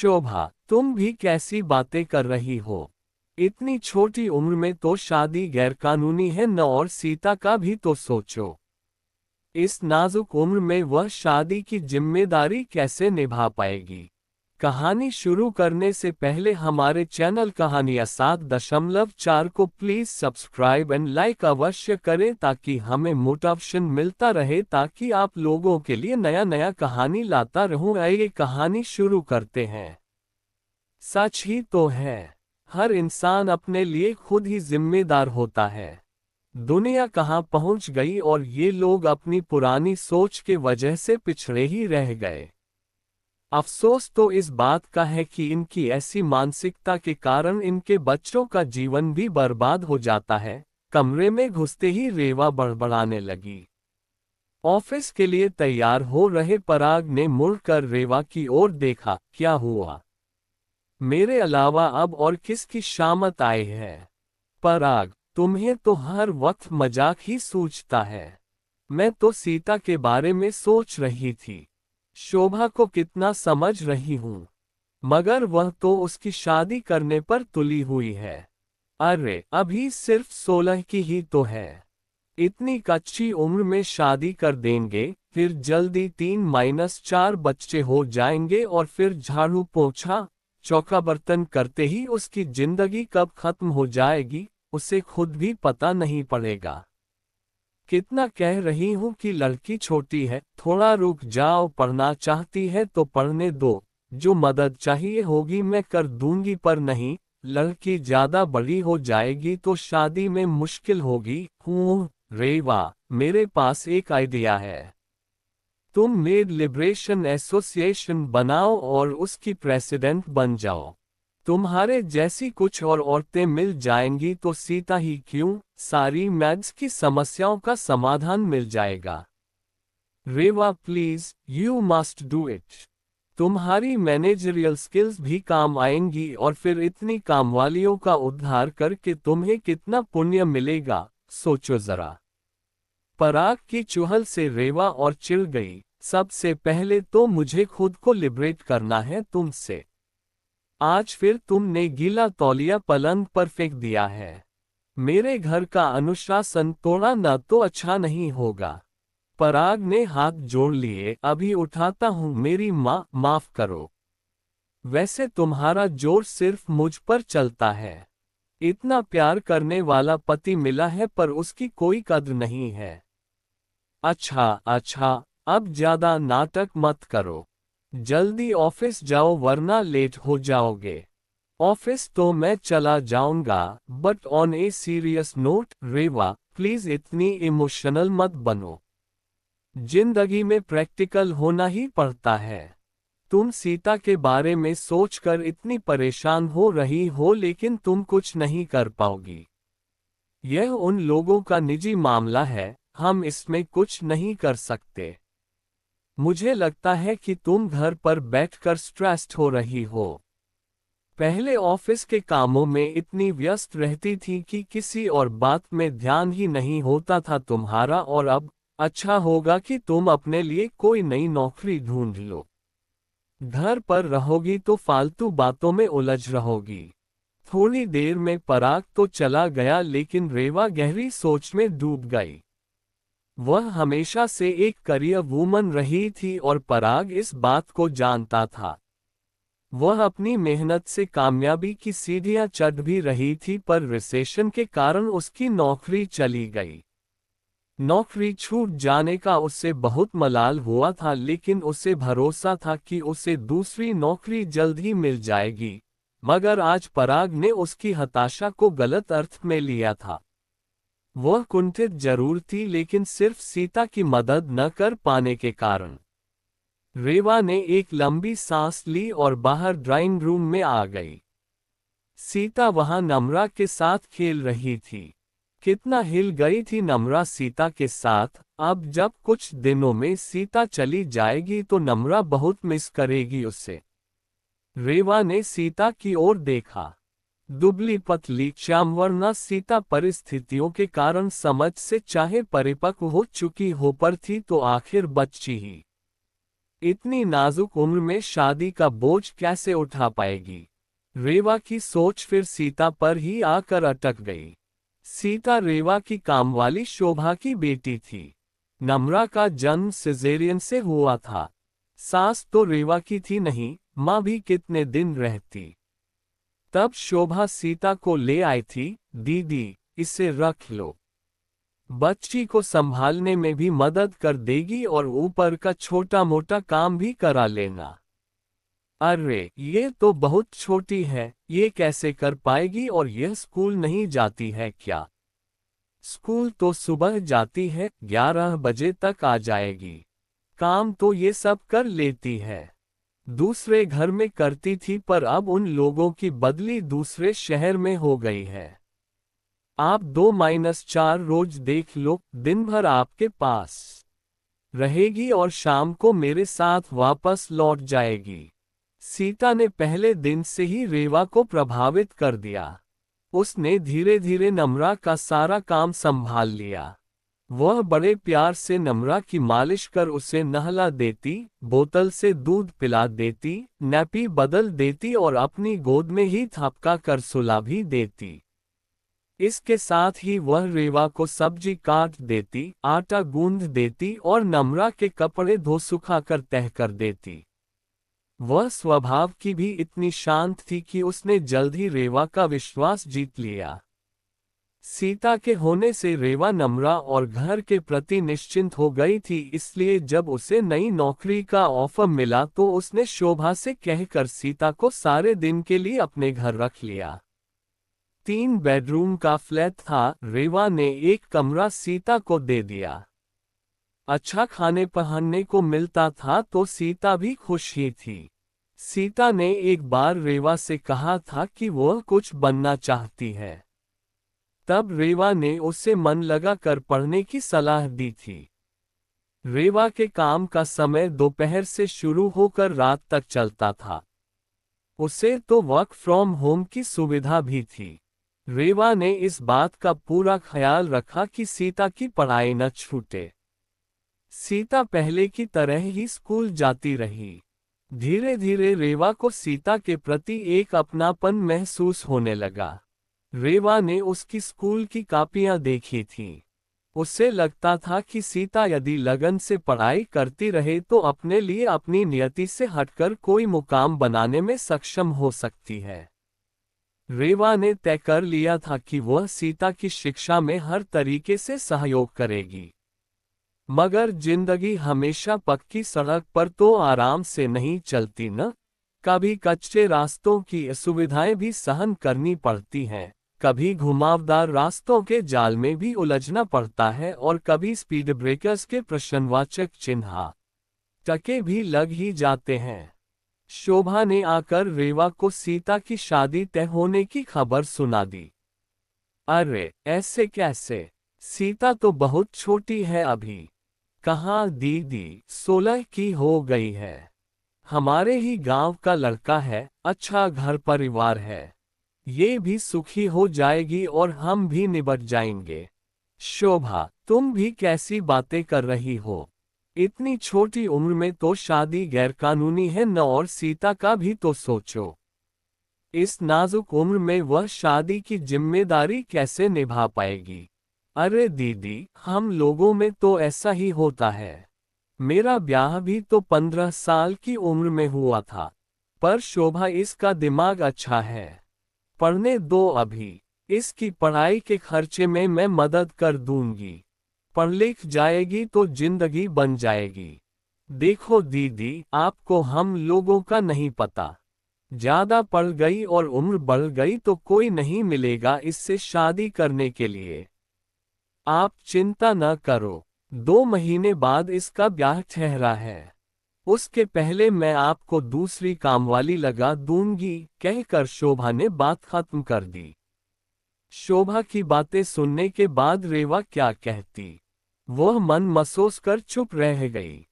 शोभा, तुम भी कैसी बातें कर रही हो? इतनी छोटी उम्र में तो शादी गैरकानूनी है न, और सीता का भी तो सोचो। इस नाजुक उम्र में वह शादी की जिम्मेदारी कैसे निभा पाएगी? कहानी शुरू करने से पहले हमारे चैनल कहानियां 7.4 को प्लीज सब्सक्राइब एंड लाइक अवश्य करें ताकि हमें मोटिवेशन मिलता रहे, ताकि आप लोगों के लिए नया नया कहानी लाता रहूं। आइए कहानी शुरू करते हैं। सच ही तो है, हर इंसान अपने लिए खुद ही जिम्मेदार होता है। दुनिया कहाँ पहुंच गई और ये लोग अपनी पुरानी सोच के वजह से पिछड़े ही रह गए। अफसोस तो इस बात का है कि इनकी ऐसी मानसिकता के कारण इनके बच्चों का जीवन भी बर्बाद हो जाता है। कमरे में घुसते ही रेवा बड़बड़ाने लगी। ऑफिस के लिए तैयार हो रहे पराग ने मुड़कर रेवा की ओर देखा। क्या हुआ? मेरे अलावा अब और किसकी शामत आई है? पराग, तुम्हें तो हर वक्त मजाक ही सूझता है। मैं तो सीता के बारे में सोच रही थी। शोभा को कितना समझ रही हूँ, मगर वह तो उसकी शादी करने पर तुली हुई है। अरे अभी सिर्फ 16 की ही तो है। इतनी कच्ची उम्र में शादी कर देंगे, फिर जल्दी 3-4 बच्चे हो जाएंगे और फिर झाड़ू पोंछा चौका बर्तन करते ही उसकी जिंदगी कब खत्म हो जाएगी उसे खुद भी पता नहीं पड़ेगा। कितना कह रही हूँ कि लड़की छोटी है, थोड़ा रुक जाओ, पढ़ना चाहती है तो पढ़ने दो, जो मदद चाहिए होगी मैं कर दूंगी, पर नहीं, लड़की ज्यादा बड़ी हो जाएगी तो शादी में मुश्किल होगी। रेवा, मेरे पास एक आइडिया है। तुम मेड लिबरेशन एसोसिएशन बनाओ और उसकी प्रेसिडेंट बन जाओ। तुम्हारे जैसी कुछ और औरतें मिल जाएंगी तो सीता ही क्यों, सारी मैड्स की समस्याओं का समाधान मिल जाएगा। Reva please, you must do it. तुम्हारी मैनेजरियल स्किल्स भी काम आएंगी और फिर इतनी कामवालियों का उद्धार करके तुम्हें कितना पुण्य मिलेगा, सोचो जरा। पराग की चुहल से रेवा और चिढ़ गई। सबसे पहले तो मुझे खुद को लिबरेट करना है तुमसे। आज फिर तुमने गीला तौलिया पलंग पर फेंक दिया है। मेरे घर का अनुशासन तोड़ा ना तो अच्छा नहीं होगा। पराग ने हाथ जोड़ लिए। अभी उठाता हूँ मेरी माँ, माफ करो। वैसे तुम्हारा जोर सिर्फ मुझ पर चलता है। इतना प्यार करने वाला पति मिला है पर उसकी कोई कद्र नहीं है। अच्छा अच्छा, अब ज्यादा नाटक मत करो। जल्दी ऑफिस जाओ वरना लेट हो जाओगे। ऑफिस तो मैं चला जाऊंगा, but on a serious note Reva, please इतनी इमोशनल मत बनो। जिंदगी में प्रैक्टिकल होना ही पड़ता है। तुम सीता के बारे में सोचकर इतनी परेशान हो रही हो, लेकिन तुम कुछ नहीं कर पाओगी। यह उन लोगों का निजी मामला है, हम इसमें कुछ नहीं कर सकते। मुझे लगता है कि तुम घर पर बैठकर स्ट्रेस्ड हो रही हो। पहले ऑफिस के कामों में इतनी व्यस्त रहती थी कि किसी और बात में ध्यान ही नहीं होता था तुम्हारा, और अब अच्छा होगा कि तुम अपने लिए कोई नई नौकरी ढूंढ लो। घर पर रहोगी तो फालतू बातों में उलझ रहोगी। थोड़ी देर में पराग तो चला गया, लेकिन रेवा गहरी सोच में डूब गई। वह हमेशा से एक करियर वूमन रही थी और पराग इस बात को जानता था। वह अपनी मेहनत से कामयाबी की सीढ़ियां चढ़ भी रही थी, पर रिसेशन के कारण उसकी नौकरी चली गई। नौकरी छूट जाने का उसे बहुत मलाल हुआ था, लेकिन उसे भरोसा था कि उसे दूसरी नौकरी जल्द ही मिल जाएगी। मगर आज पराग ने उसकी हताशा को गलत अर्थ में लिया था। वह कुंठित जरूर थी, लेकिन सिर्फ सीता की मदद न कर पाने के कारण। रेवा ने एक लंबी सांस ली और बाहर ड्राइंग रूम में आ गई। सीता वहां नम्रा के साथ खेल रही थी। कितना हिल गई थी नम्रा सीता के साथ। अब जब कुछ दिनों में सीता चली जाएगी तो नम्रा बहुत मिस करेगी उसे। रेवा ने सीता की ओर देखा। दुबली पतली श्यामवर्णा सीता परिस्थितियों के कारण समझ से चाहे परिपक्व हो चुकी हो, पर थी तो आखिर बच्ची ही। इतनी नाजुक उम्र में शादी का बोझ कैसे उठा पाएगी। रेवा की सोच फिर सीता पर ही आकर अटक गई। सीता रेवा की कामवाली शोभा की बेटी थी। नम्रा का जन्म सिजेरियन से हुआ था। सास तो रेवा की थी नहीं, माँ भी कितने दिन रहती। तब शोभा सीता को ले आई थी, दीदी इसे रख लो, बच्ची को संभालने में भी मदद कर देगी और ऊपर का छोटा मोटा काम भी करा लेना। अरे ये तो बहुत छोटी है, ये कैसे कर पाएगी, और यह स्कूल नहीं जाती है क्या? स्कूल तो सुबह जाती है, 11 बजे तक आ जाएगी। काम तो ये सब कर लेती है। दूसरे घर में करती थी पर अब उन लोगों की बदली दूसरे शहर में हो गई है। आप 2-4 रोज देख लो, दिन भर आपके पास रहेगी और शाम को मेरे साथ वापस लौट जाएगी। सीता ने पहले दिन से ही रेवा को प्रभावित कर दिया। उसने धीरे धीरे नम्रा का सारा काम संभाल लिया। वह बड़े प्यार से नम्रा की मालिश कर उसे नहला देती, बोतल से दूध पिला देती, नैपी बदल देती और अपनी गोद में ही थपका कर सुला भी देती। इसके साथ ही वह रेवा को सब्जी काट देती, आटा गूंद देती और नम्रा के कपड़े धो सुखाकर तह कर देती। वह स्वभाव की भी इतनी शांत थी कि उसने जल्द ही रेवा का विश्वास जीत लिया। सीता के होने से रेवा नम्रा और घर के प्रति निश्चिंत हो गई थी, इसलिए जब उसे नई नौकरी का ऑफर मिला तो उसने शोभा से कहकर सीता को सारे दिन के लिए अपने घर रख लिया। 3 बेडरूम का फ्लैट था, रेवा ने एक कमरा सीता को दे दिया। अच्छा खाने पहनने को मिलता था तो सीता भी खुश ही थी। सीता ने एक बार रेवा से कहा था कि वह कुछ बनना चाहती है। तब रेवा ने उसे मन लगा कर पढ़ने की सलाह दी थी। रेवा के काम का समय दोपहर से शुरू होकर रात तक चलता था। उसे तो वर्क फ्रॉम होम की सुविधा भी थी। रेवा ने इस बात का पूरा ख्याल रखा कि सीता की पढ़ाई न छूटे। सीता पहले की तरह ही स्कूल जाती रही। धीरे धीरे रेवा को सीता के प्रति एक अपनापन महसूस होने लगा। रेवा ने उसकी स्कूल की कॉपियां देखी थीं। उसे लगता था कि सीता यदि लगन से पढ़ाई करती रहे तो अपने लिए अपनी नियति से हटकर कोई मुकाम बनाने में सक्षम हो सकती है। रेवा ने तय कर लिया था कि वह सीता की शिक्षा में हर तरीके से सहयोग करेगी। मगर जिंदगी हमेशा पक्की सड़क पर तो आराम से नहीं चलती न। कभी कच्चे रास्तों की असुविधाएं भी सहन करनी पड़ती हैं, कभी घुमावदार रास्तों के जाल में भी उलझना पड़ता है और कभी स्पीड ब्रेकर्स के प्रश्नवाचक चिन्ह टके भी लग ही जाते हैं। शोभा ने आकर रेवा को सीता की शादी तय होने की खबर सुना दी। अरे ऐसे कैसे, सीता तो बहुत छोटी है अभी। कहाँ दीदी, 16 की हो गई है। हमारे ही गांव का लड़का है, अच्छा घर परिवार है, ये भी सुखी हो जाएगी और हम भी निबट जाएंगे। शोभा, तुम भी कैसी बातें कर रही हो। इतनी छोटी उम्र में तो शादी गैरकानूनी है न, और सीता का भी तो सोचो। इस नाजुक उम्र में वह शादी की जिम्मेदारी कैसे निभा पाएगी। अरे दीदी, हम लोगों में तो ऐसा ही होता है। मेरा ब्याह भी तो 15 साल की उम्र में हुआ था। पर शोभा इसका दिमाग अच्छा है, पढ़ने दो अभी। इसकी पढ़ाई के खर्चे में मैं मदद कर दूंगी। पढ़ लिख जाएगी तो जिंदगी बन जाएगी। देखो दीदी, आपको हम लोगों का नहीं पता। ज्यादा पढ़ गई और उम्र बढ़ गई तो कोई नहीं मिलेगा इससे शादी करने के लिए। आप चिंता न करो, 2 महीने बाद इसका ब्याह ठहरा है। उसके पहले मैं आपको दूसरी कामवाली लगा दूंगी, कहकर शोभा ने बात खत्म कर दी। शोभा की बातें सुनने के बाद रेवा क्या कहती। वह मन मसोस कर चुप रह गई।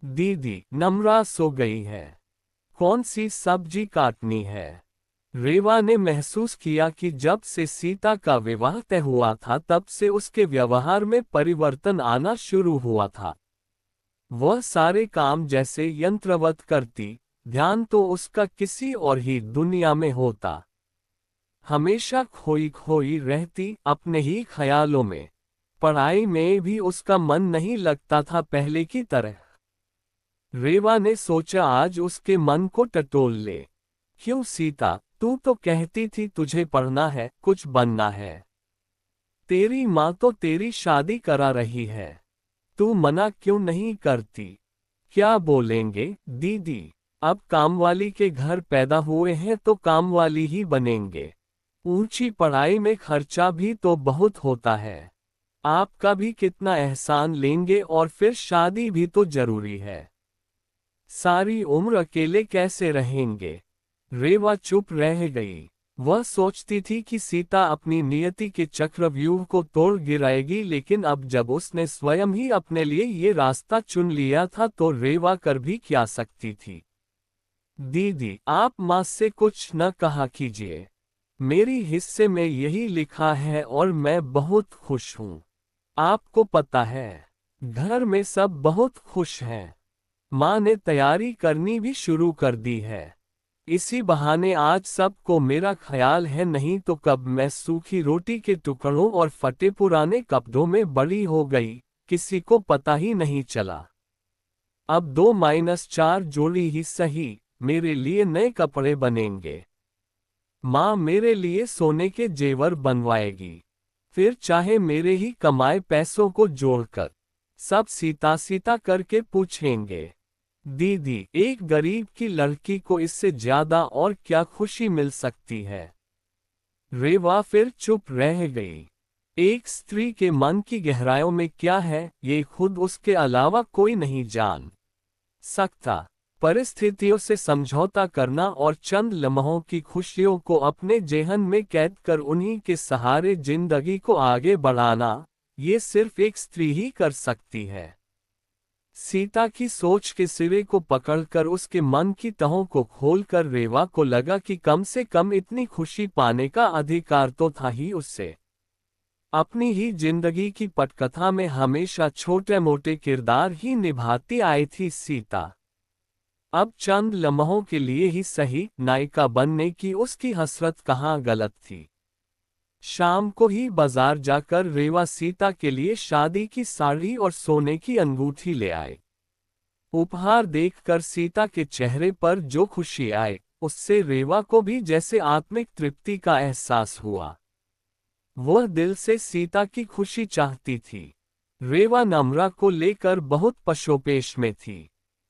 दीदी, नम्रा सो गई है, कौन सी सब्जी काटनी है। रेवा ने महसूस किया कि जब से सीता का विवाह तय हुआ था तब से उसके व्यवहार में परिवर्तन आना शुरू हुआ था। वह सारे काम जैसे यंत्रवत करती, ध्यान तो उसका किसी और ही दुनिया में होता। हमेशा खोई खोई रहती अपने ही ख्यालों में। पढ़ाई में भी उसका मन नहीं लगता था पहले की तरह। रेवा ने सोचा आज उसके मन को टटोल ले। क्यों सीता, तू तो कहती थी तुझे पढ़ना है, कुछ बनना है। तेरी माँ तो तेरी शादी करा रही है। तू मना क्यों नहीं करती? क्या बोलेंगे दीदी? अब कामवाली के घर पैदा हुए हैं तो कामवाली ही बनेंगे। ऊंची पढ़ाई में खर्चा भी तो बहुत होता है। आपका भी कितना एहसान लेंगे और फिर शादी भी तो जरूरी है। सारी उम्र अकेले कैसे रहेंगे? रेवा चुप रह गई। वह सोचती थी कि सीता अपनी नियति के चक्रव्यूह को तोड़ गिराएगी, लेकिन अब जब उसने स्वयं ही अपने लिए ये रास्ता चुन लिया था तो रेवा कर भी क्या सकती थी। दीदी, आप माँ से कुछ न कहा कीजिए। मेरी हिस्से में यही लिखा है और मैं बहुत खुश हूँ। आपको पता है, घर में सब बहुत खुश हैं। माँ ने तैयारी करनी भी शुरू कर दी है। इसी बहाने आज सबको मेरा ख्याल है, नहीं तो कब मैं सूखी रोटी के टुकड़ों और फटे पुराने कपड़ों में बड़ी हो गई, किसी को पता ही नहीं चला। अब 2-4 जोड़ी ही सही, मेरे लिए नए कपड़े बनेंगे। माँ मेरे लिए सोने के जेवर बनवाएगी। फिर चाहे मेरे ही कमाए पैसों को जोड़कर सब सीता सीता करके पूछेंगे। दीदी, एक गरीब की लड़की को इससे ज्यादा और क्या खुशी मिल सकती है? रेवा फिर चुप रह गई। एक स्त्री के मन की गहराइयों में क्या है, ये खुद उसके अलावा कोई नहीं जान सकता। परिस्थितियों से समझौता करना और चंद लम्हों की खुशियों को अपने जेहन में कैद कर उन्हीं के सहारे जिंदगी को आगे बढ़ाना, ये सिर्फ एक स्त्री ही कर सकती है। सीता की सोच के सिरे को पकड़कर उसके मन की तहों को खोलकर रेवा को लगा कि कम से कम इतनी खुशी पाने का अधिकार तो था ही उससे। अपनी ही जिंदगी की पटकथा में हमेशा छोटे मोटे किरदार ही निभाती आई थी सीता। अब चंद लम्हों के लिए ही सही नायिका बनने की उसकी हसरत कहाँ गलत थी। शाम को ही बाजार जाकर रेवा सीता के लिए शादी की साड़ी और सोने की अंगूठी ले आए। उपहार देखकर सीता के चेहरे पर जो खुशी आई, उससे रेवा को भी जैसे आत्मिक तृप्ति का एहसास हुआ। वह दिल से सीता की खुशी चाहती थी। रेवा नम्रा को लेकर बहुत पशोपेश में थी।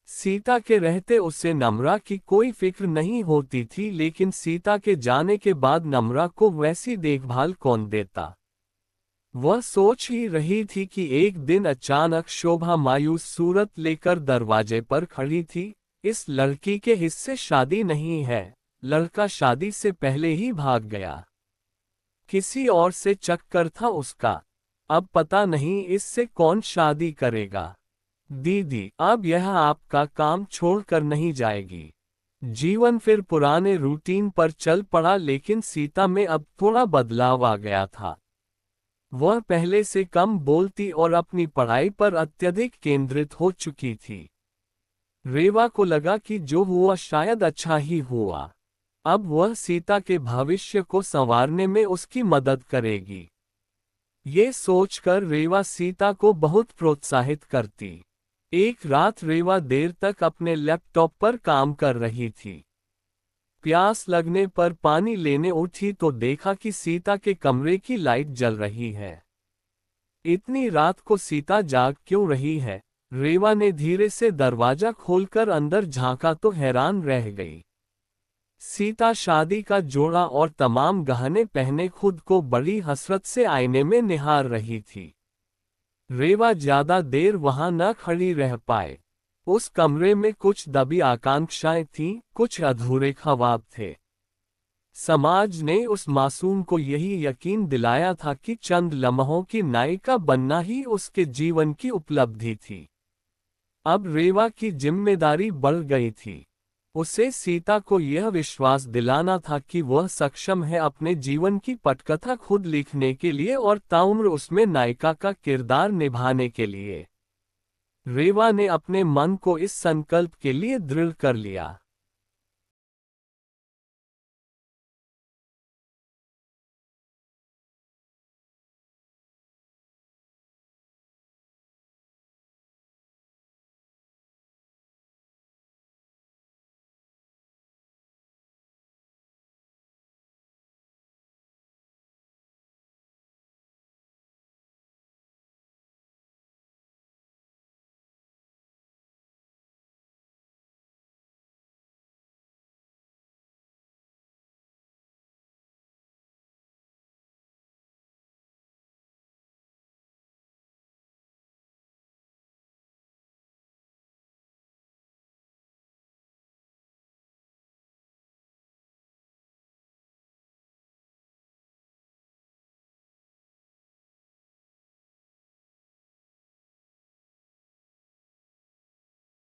सीता के रहते उसे नम्रा की कोई फिक्र नहीं होती थी, लेकिन सीता के जाने के बाद नम्रा को वैसी देखभाल कौन देता। वह सोच ही रही थी कि एक दिन अचानक शोभा मायूस सूरत लेकर दरवाजे पर खड़ी थी। इस लड़की के हिस्से शादी नहीं है। लड़का शादी से पहले ही भाग गया। किसी और से चक्कर था उसका। अब पता नहीं इससे कौन शादी करेगा। दीदी, अब यह आपका काम छोड़कर नहीं जाएगी। जीवन फिर पुराने रूटीन पर चल पड़ा, लेकिन सीता में अब थोड़ा बदलाव आ गया था। वह पहले से कम बोलती और अपनी पढ़ाई पर अत्यधिक केंद्रित हो चुकी थी। रेवा को लगा कि जो हुआ शायद अच्छा ही हुआ। अब वह सीता के भविष्य को संवारने में उसकी मदद करेगी। ये सोचकर रेवा सीता को बहुत प्रोत्साहित करती। एक रात रेवा देर तक अपने लैपटॉप पर काम कर रही थी। प्यास लगने पर पानी लेने उठी तो देखा कि सीता के कमरे की लाइट जल रही है। इतनी रात को सीता जाग क्यों रही है? रेवा ने धीरे से दरवाजा खोलकर अंदर झांका तो हैरान रह गई। सीता शादी का जोड़ा और तमाम गहने पहने खुद को बड़ी हसरत से आईने में निहार रही थी। रेवा ज्यादा देर वहां न खड़ी रह पाए। उस कमरे में कुछ दबी आकांक्षाएं थीं, कुछ अधूरे ख्वाब थे। समाज ने उस मासूम को यही यकीन दिलाया था कि चंद लम्हों की नायिका बनना ही उसके जीवन की उपलब्धि थी। अब रेवा की जिम्मेदारी बढ़ गई थी। उसे सीता को यह विश्वास दिलाना था कि वह सक्षम है अपने जीवन की पटकथा खुद लिखने के लिए और ताउम्र उसमें नायिका का किरदार निभाने के लिए। रेवा ने अपने मन को इस संकल्प के लिए दृढ़ कर लिया।